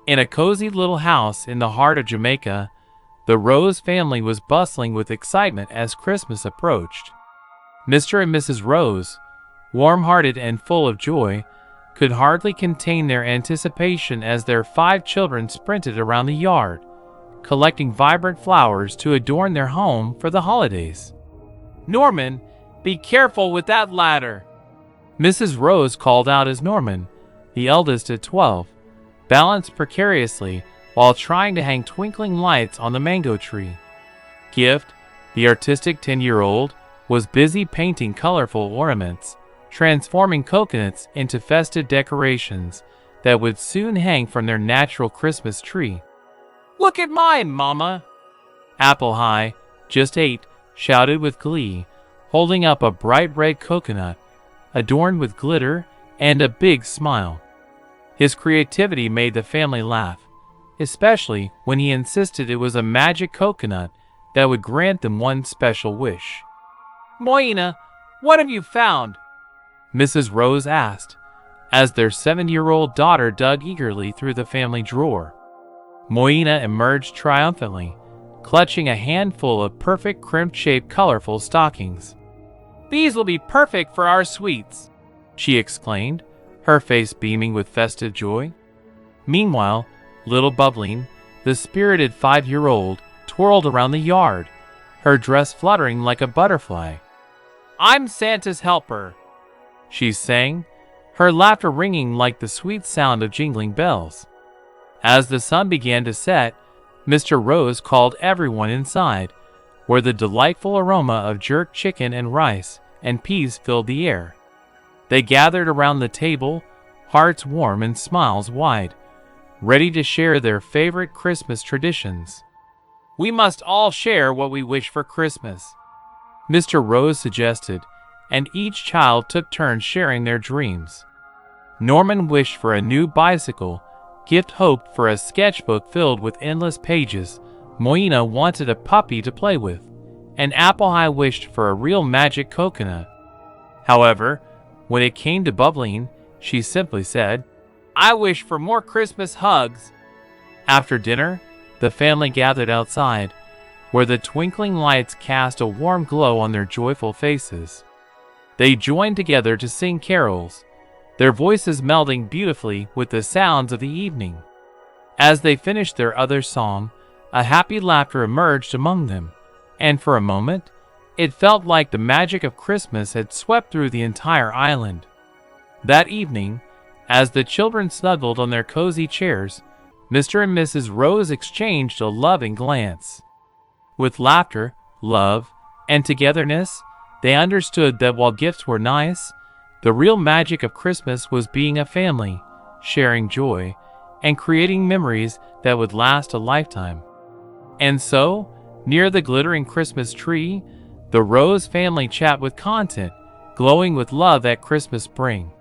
In a cozy little house in the heart of Jamaica, the Rose family was bustling with excitement as Christmas approached. Mr. and Mrs. Rose, warm-hearted and full of joy, could hardly contain their anticipation as their 5 children sprinted around the yard, collecting vibrant flowers to adorn their home for the holidays. "Norman, be careful with that ladder," Mrs. Rose called out as Norman, the eldest at 12, balanced precariously while trying to hang twinkling lights on the mango tree. Gift, the artistic 10-year-old, was busy painting colorful ornaments, transforming coconuts into festive decorations that would soon hang from their natural Christmas tree. "Look at mine, Mama!" Apple High, just 8, shouted with glee, holding up a bright red coconut, adorned with glitter and a big smile. His creativity made the family laugh, especially when he insisted it was a magic coconut that would grant them one special wish. "Moina, what have you found?" Mrs. Rose asked, as their 7-year-old daughter dug eagerly through the family drawer. Moina emerged triumphantly, clutching a handful of perfect crimp-shaped colorful stockings. "These will be perfect for our sweets," she exclaimed, her face beaming with festive joy. Meanwhile, little Bubbling, the spirited 5-year-old, twirled around the yard, her dress fluttering like a butterfly. "I'm Santa's helper," she sang, her laughter ringing like the sweet sound of jingling bells. As the sun began to set, Mr. Rose called everyone inside, where the delightful aroma of jerk chicken and rice and peas filled the air. They gathered around the table, hearts warm and smiles wide, ready to share their favorite Christmas traditions. "We must all share what we wish for Christmas," Mr. Rose suggested, and each child took turns sharing their dreams. Norman wished for a new bicycle, Gift hoped for a sketchbook filled with endless pages, Moina wanted a puppy to play with, and Apple High wished for a real magic coconut. However, when it came to Bubbling, she simply said, "I wish for more Christmas hugs." After dinner, the family gathered outside, where the twinkling lights cast a warm glow on their joyful faces. They joined together to sing carols, their voices melding beautifully with the sounds of the evening. As they finished their other song, a happy laughter emerged among them, and for a moment, it felt like the magic of Christmas had swept through the entire island. That evening, as the children snuggled on their cozy chairs, Mr. and Mrs. Rose exchanged a loving glance. With laughter, love, and togetherness, they understood that while gifts were nice, the real magic of Christmas was being a family, sharing joy, and creating memories that would last a lifetime. And so, near the glittering Christmas tree, the Rose family chat with content, glowing with love that Christmas brings.